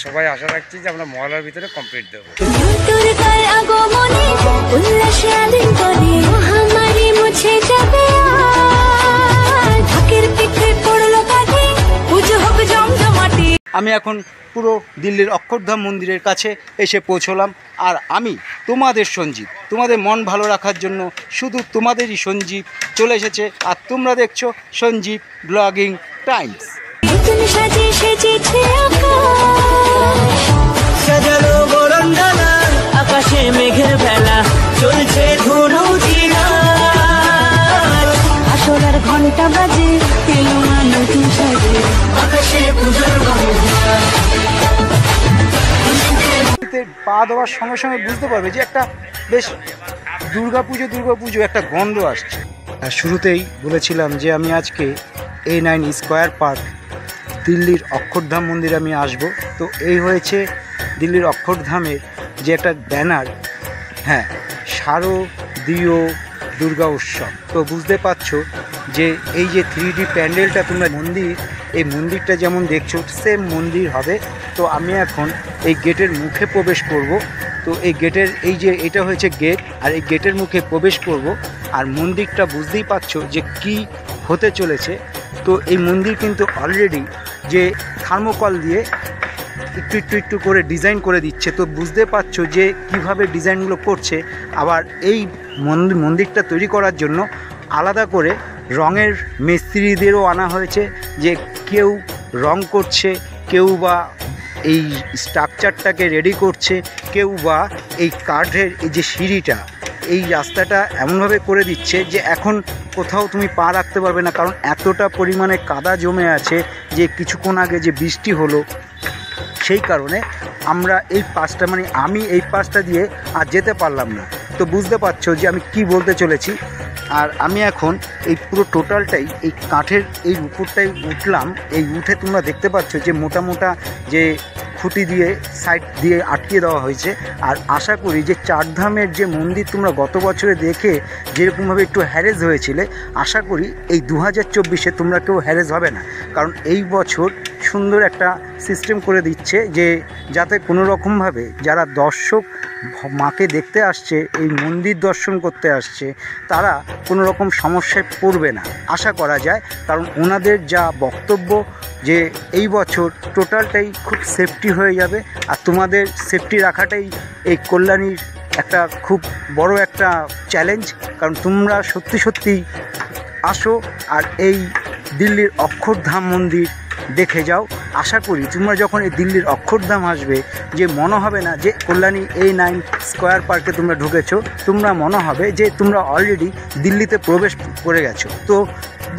সবাই আশা রাখছি যে আমরা মহলার ভিতরে কমপ্লিট দেবো। আমি এখন পুরো দিল্লির অক্ষরধাম মন্দিরের কাছে এসে পৌঁছলাম, আর আমি তোমাদের সঞ্জীব, তোমাদের মন ভালো রাখার জন্য শুধু তোমাদেরই সঞ্জীব চলে এসেছে, আর তোমরা দেখছো সঞ্জীব ব্লগিং টাইমস। আকাশে মেঘের ভেলা চলছে আসলার ঘন্টা বাজে নতুন সাজে আকাশে পূজার পা দেওয়ার সঙ্গে সঙ্গে বুঝতে পারবে যে একটা বেশ দুর্গাপুজো একটা গন্ধ আসছে। আর শুরুতেই বলেছিলাম যে আমি আজকে A9 স্কোয়ার পার্ক দিল্লির অক্ষরধাম মন্দিরে আমি আসব। তো এই হয়েছে দিল্লির অক্ষরধামের যে একটা ব্যানার, হ্যাঁ, শারদীয় দুর্গা উৎসব। তো বুঝতে পারছো যে এই যে 3D প্যান্ডেলটা তোমরা এই মন্দিরটা যেমন দেখছো সেম মন্দির হবে। তো আমি এখন এই গেটের মুখে প্রবেশ করব। তো এই গেটের এটা হয়েছে গেট, আর এই গেটের মুখে প্রবেশ করব। আর মন্দিরটা বুঝতেই পারছো যে কি হতে চলেছে। তো এই মন্দির কিন্তু অলরেডি যে থার্মোকল দিয়ে একটু করে ডিজাইন করে দিচ্ছে। তো বুঝতে পারছো যে কিভাবে ডিজাইনগুলো করছে। আবার এই মন্দিরটা তৈরি করার জন্য আলাদা করে রঙের মিস্ত্রিদেরও আনা হয়েছে, যে কেউ রং করছে, কেউ বা এই স্ট্রাকচারটাকে রেডি করছে, কেউ বা এই কাঠের এই যে সিঁড়িটা, এই রাস্তাটা এমনভাবে করে দিচ্ছে যে এখন কোথাও তুমি পা রাখতে পারবে না, কারণ এতটা পরিমাণে কাদা জমে আছে যে কিছুক্ষণ আগে যে বৃষ্টি হলো সেই কারণে আমরা আমি এই পাশটা দিয়ে আর যেতে পারলাম না। তো বুঝতে পারছো যে আমি কি বলতে চলেছি। আর আমি এখন এই পুরো টোটালটাই এই কাঠের এই উপরটাই উঠলাম। এই উঠে তোমরা দেখতে পাচ্ছ যে মোটা যে খুঁটি দিয়ে সাইড দিয়ে আটকিয়ে দেওয়া হয়েছে। আর আশা করি যে চারধামের যে মন্দির তোমরা গত বছরে দেখে যেরকমভাবে একটু হ্যারেস হয়েছিলে, আশা করি এই 2024-এ তোমরা কেউ হ্যারেস হবে না। কারণ এই বছর সুন্দর একটা সিস্টেম করে দিচ্ছে যে যাতে কোনো রকমভাবে যারা দর্শক মাকে দেখতে আসছে, এই মন্দির দর্শন করতে আসছে, তারা কোনো রকম সমস্যায় পড়বে না আশা করা যায়। কারণ ওনাদের যা বক্তব্য যে এই বছর টোটালটাই খুব সেফটি হয়ে যাবে। আর তোমাদের সেফটি রাখাটাই এই কল্যাণীর একটা খুব বড় একটা চ্যালেঞ্জ। কারণ তোমরা সত্যি আসো আর এই দিল্লির অক্ষরধাম মন্দির দেখে যাও। আশা করি তোমরা যখন এই দিল্লির অক্ষরধাম আসবে যে মনে হবে না যে কল্যাণী A9 স্কোয়ার পার্কে তোমরা ঢুকেছো, তোমরা মনে হবে যে তোমরা অলরেডি দিল্লিতে প্রবেশ করে গেছো। তো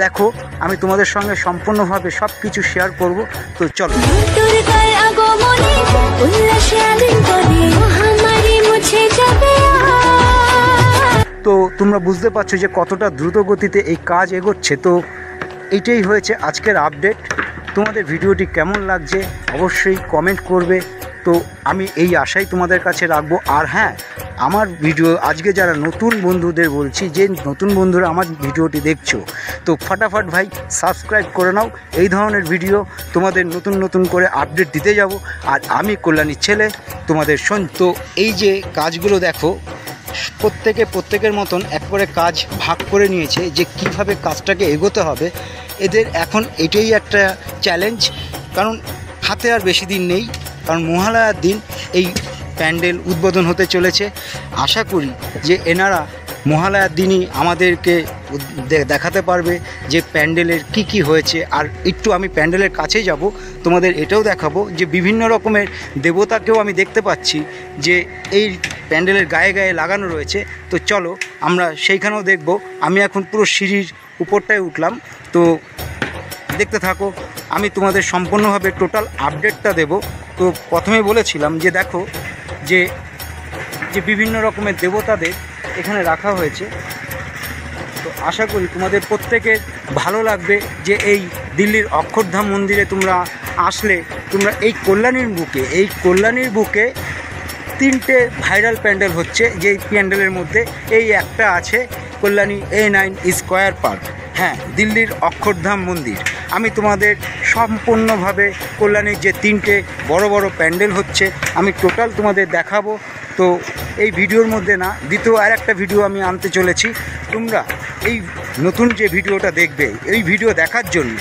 দেখো, আমি তোমাদের সঙ্গে সম্পূর্ণভাবে সব কিছু শেয়ার করব। তো চলো। তো তোমরা বুঝতে পারছো যে কতটা দ্রুত গতিতে এই কাজ এগোচ্ছে। তো এইটাই হয়েছে আজকের আপডেট। তোমাদের ভিডিওটি কেমন লাগছে অবশ্যই কমেন্ট করবে। তো আমি এই আশাই তোমাদের কাছে রাখবো। আর হ্যাঁ, আমার ভিডিও আজকে যারা নতুন বন্ধুদের বলছি, যে নতুন বন্ধুরা আমার ভিডিওটি দেখছো, তো ফটাফট ভাই সাবস্ক্রাইব করে নাও। এই ধরনের ভিডিও তোমাদের নতুন করে আপডেট দিতে যাব। আর আমি কল্যাণীর ছেলে তোমাদের তো এই যে কাজগুলো দেখো, প্রত্যেকের মতন এক করে কাজ ভাগ করে নিয়েছে যে কিভাবে কাজটাকে এগোতে হবে। এদের এখন এটাই একটা চ্যালেঞ্জ, কারণ হাতে আর বেশি দিন নেই। কারণ মহালয়ার দিন এই প্যান্ডেল উদ্বোধন হতে চলেছে। আশা করি যে এনারা মহালয়ার দিনই আমাদেরকে দেখাতে পারবে যে প্যান্ডেলের কি হয়েছে। আর একটু আমি প্যান্ডেলের কাছে যাব, তোমাদের এটাও দেখাবো যে বিভিন্ন রকমের দেবতাকেও আমি দেখতে পাচ্ছি যে এই প্যান্ডেলের গায়ে লাগানো রয়েছে। তো চলো আমরা সেইখানেও দেখব। আমি এখন পুরো সিঁড়ির উপরটায় উঠলাম। তো দেখতে থাকো, আমি তোমাদের সম্পূর্ণভাবে টোটাল আপডেটটা দেব। তো প্রথমে বলেছিলাম যে দেখো যে বিভিন্ন রকমের দেবতাদের এখানে রাখা হয়েছে। তো আশা করি তোমাদের প্রত্যেকের ভালো লাগবে যে এই দিল্লির অক্ষরধাম মন্দিরে তোমরা আসলে তোমরা এই কল্যাণীর বুকে 3টে ভাইরাল প্যান্ডেল হচ্ছে। যেই প্যান্ডেলের মধ্যে এই একটা আছে কল্যাণী A9 স্কোয়ার পার্ক। হ্যাঁ, দিল্লির অক্ষরধাম মন্দির। আমি তোমাদের সম্পূর্ণভাবে কল্যাণীর যে 3টে বড় বড় প্যান্ডেল হচ্ছে আমি টোটাল তোমাদের দেখাবো। তো এই ভিডিওর মধ্যে না, দ্বিতীয় আর একটা ভিডিও আমি আনতে চলেছি। তোমরা এই নতুন যে ভিডিওটা দেখবে, এই ভিডিও দেখার জন্য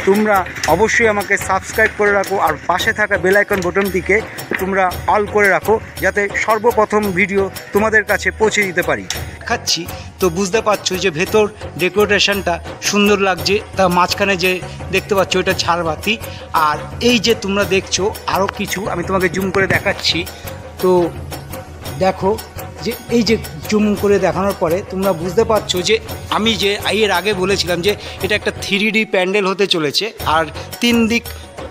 তোমরা অবশ্যই আমাকে সাবস্ক্রাইব করে রাখো, আর পাশে থাকা বেল আইকন বাটনটিকে তোমরা অল করে রাখো, যাতে সর্বপ্রথম ভিডিও তোমাদের কাছে পৌঁছে দিতে পারি। দেখাচ্ছি তো বুঝতে পারছো যে ভেতর ডেকোরেশনটা সুন্দর লাগছে। তা মাঝখানে যে দেখতে পাচ্ছ এটা ঝাড়বাতি, আর এই যে তোমরা দেখছো আরও কিছু আমি তোমাকে জুম করে দেখাচ্ছি। তো দেখো যে এই যে জুম করে দেখানোর পরে তোমরা বুঝতে পারছো যে আমি যে এর আগে বলেছিলাম যে এটা একটা 3D প্যান্ডেল হতে চলেছে আর 3 দিক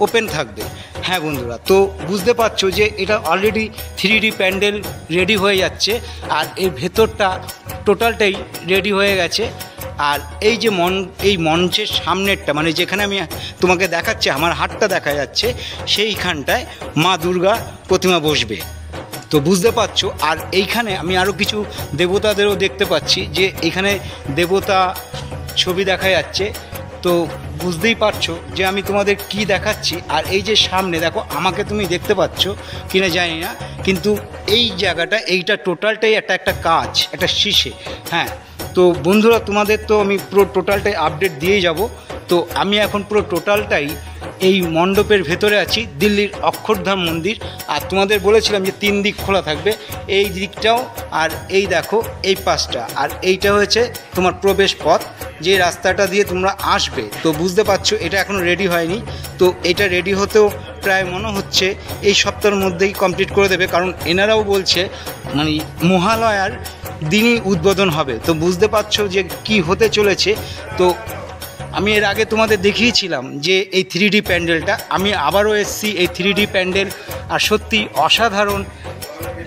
ওপেন থাকবে। হ্যাঁ বন্ধুরা, তো বুঝতে পারছো যে এটা অলরেডি 3D প্যান্ডেল রেডি হয়ে যাচ্ছে, আর এই ভেতরটা টোটালটাই রেডি হয়ে গেছে। আর এই যে এই মঞ্চের সামনেরটা, মানে যেখানে আমি তোমাকে দেখাচ্ছি আমার হাতটা দেখা যাচ্ছে, সেইখানটায় মা দুর্গা প্রতিমা বসবে। তো বুঝতে পারছো। আর এইখানে আমি আরও কিছু দেবতাদেরও দেখতে পাচ্ছি, যে এখানে দেবতা ছবি দেখা যাচ্ছে। তো বুঝতেই পারছো যে আমি তোমাদের কি দেখাচ্ছি। আর এই যে সামনে দেখো, আমাকে তুমি দেখতে পাচ্ছ কিনা জানি না, কিন্তু এই জায়গাটা, এইটা টোটালটাই একটা কাজ, একটা শিশে। হ্যাঁ, তো বন্ধুরা তোমাদের তো আমি পুরো টোটালটাই আপডেট দিয়ে যাব। তো আমি এখন পুরো টোটালটাই এই মণ্ডপের ভেতরে আছি, দিল্লির অক্ষরধাম মন্দির। আর তোমাদের বলেছিলাম যে 3 দিক খোলা থাকবে, এই দিকটাও, আর এই দেখো এই পাশটা, আর এইটা হয়েছে তোমার প্রবেশ পথ, যে রাস্তাটা দিয়ে তোমরা আসবে। তো বুঝতে পারছো এটা এখনও রেডি হয়নি। তো এটা রেডি হতেও প্রায় মনে হচ্ছে এই সপ্তাহের মধ্যেই কমপ্লিট করে দেবে, কারণ এনারাও বলছে মানে মহালয়ার দিনই উদ্বোধন হবে। তো বুঝতে পারছো যে কি হতে চলেছে। তো আমি এর আগে তোমাদের দেখিয়েছিলাম যে এই 3D প্যান্ডেলটা, আমি আবারও এসেছি এই 3D প্যান্ডেল, আর সত্যি অসাধারণ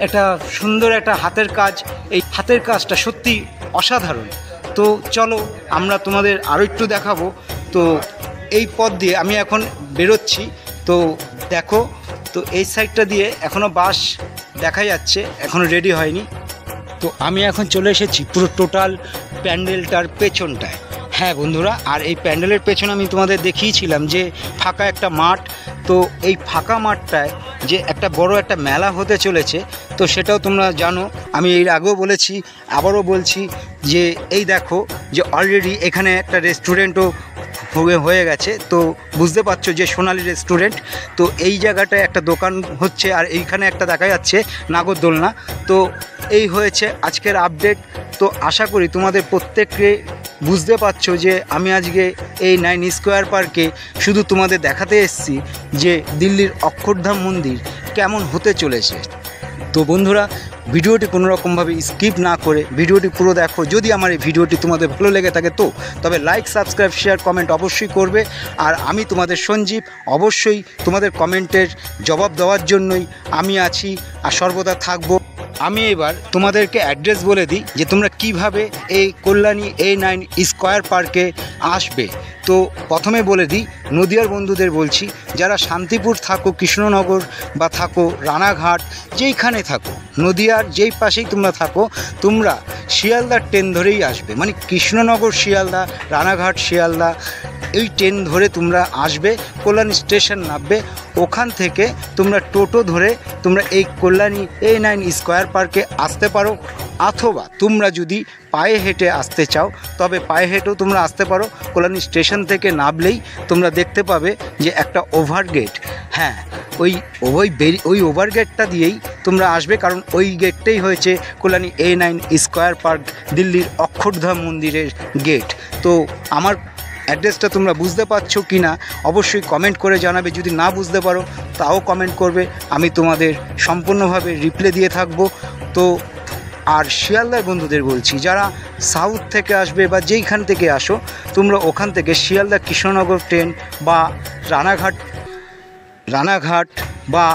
একটা সুন্দর একটা হাতের কাজ। এই হাতের কাজটা সত্যি অসাধারণ। তো চলো আমরা তোমাদের আরও একটু দেখাবো। তো এই পথ দিয়ে আমি এখন বেরোচ্ছি। তো দেখো, তো এই সাইডটা দিয়ে এখনও বাস দেখা যাচ্ছে, এখনও রেডি হয়নি। তো আমি এখন চলে এসেছি পুরো টোটাল প্যান্ডেলটার পেছনটায়। হ্যাঁ বন্ধুরা, আর এই প্যান্ডেলের পেছনে আমি তোমাদের দেখিয়েছিলাম যে ফাঁকা একটা মাঠ। তো এই ফাঁকা মাঠটায় যে একটা বড় একটা মেলা হতে চলেছে, তো সেটাও তোমরা জানো। আমি এর আগেও বলেছি, আবারও বলছি যে এই দেখো যে অলরেডি এখানে একটা রেস্টুরেন্টও হয়ে গেছে। তো বুঝতে পারছো যে সোনালী রেস্টুরেন্ট। তো এই জায়গাটায় একটা দোকান হচ্ছে, আর এইখানে একটা দেখা যাচ্ছে নাগরদোলনা। তো এই হয়েছে আজকের আপডেট। তো আশা করি তোমাদের প্রত্যেককে বুঝতে পারছো যে আমি আজকে এই 9 স্কোয়ার পার্কে শুধু তোমাদের দেখাতে এসেছি যে দিল্লির অক্ষরধাম মন্দির কেমন হতে চলেছে। তো বন্ধুরা, ভিডিওটি কোনো রকমভাবে স্কিপ না করে ভিডিওটি পুরো দেখো। যদি আমার এই ভিডিওটি তোমাদের ভালো লেগে থাকে তো তবে লাইক, সাবস্ক্রাইব, শেয়ার, কমেন্ট অবশ্যই করবে। আর আমি তোমাদের সঞ্জীব, অবশ্যই তোমাদের কমেন্টের জবাব দেওয়ার জন্যই আমি আছি আর সর্বদা থাকবো। আমি এবার তোমাদেরকে অ্যাড্রেস বলে দিই যে তোমরা কিভাবে এই কল্যাণী A9 স্কোয়ার পার্কে আসবে। তো প্রথমে বলে দিই, নদিয়ার বন্ধুদের বলছি, যারা শান্তিপুর থাকো, কৃষ্ণনগর বা থাকো রানাঘাট, যেইখানে থাকো, নদিয়ার যেই পাশেই তোমরা থাকো, তোমরা শিয়ালদার ট্রেন ধরেই আসবে। মানে কৃষ্ণনগর শিয়ালদা, রানাঘাট শিয়ালদা, এই ট্রেন ধরে তোমরা আসবে, কল্যাণী স্টেশন নামবে। ওখান থেকে তোমরা টোটো ধরে তোমরা এই কল্যাণী A9 স্কোয়ার পার্কে আসতে পারো। অথবা তোমরা যদি পায়ে হেঁটে আসতে চাও তবে পায়ে হেঁটেও তোমরা আসতে পারো। কল্যাণী স্টেশন থেকে নামলেই তোমরা দেখতে পাবে যে একটা ওভারগেট। হ্যাঁ, ওই ওভারগেটটা দিয়েই তোমরা আসবে, কারণ ওই গেটটাই হয়েছে কল্যাণী A9 স্কোয়ার পার্ক, দিল্লির অক্ষরধাম মন্দিরের গেট। তো আমার অ্যাড্রেসটা তোমরা বুঝতে পারছো কি না অবশ্যই কমেন্ট করে জানাবে। যদি না বুঝতে পারো তাও কমেন্ট করবে, আমি তোমাদের সম্পূর্ণভাবে রিপ্লাই দিয়ে থাকবো। তো আর শিয়ালদার বন্ধুদের বলছি, যারা সাউথ থেকে আসবে বা যেইখান থেকে আসো, তোমরা ওখান থেকে শিয়ালদা কৃষ্ণনগর ট্রেন বা রানাঘাট বা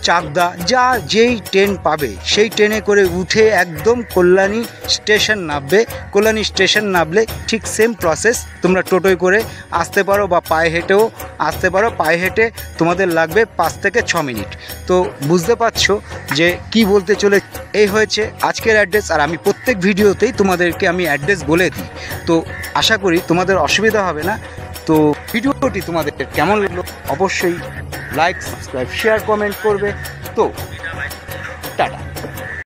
চাকদা, যা যেই ট্রেন পাবে সেই ট্রেনে করে উঠে একদম কল্যাণী স্টেশন নামবে। কল্যাণী স্টেশন নামলে ঠিক সেম প্রসেস, তোমরা টোটোয় করে আসতে পারো বা পায়ে হেঁটেও আসতে পারো। পায়ে হেঁটে তোমাদের লাগবে 5 থেকে 6 মিনিট। তো বুঝতে পারছো যে কি বলতে চলে। এই হয়েছে আজকের অ্যাড্রেস, আর আমি প্রত্যেক ভিডিওতেই তোমাদেরকে আমি অ্যাড্রেস বলে দিই। তো আশা করি তোমাদের অসুবিধা হবে না। তো ভিডিওটি তোমাদের কেমন লাগলো অবশ্যই লাইক, সাবস্ক্রাইব, শেয়ার, কমেন্ট করবে। তো টাটা।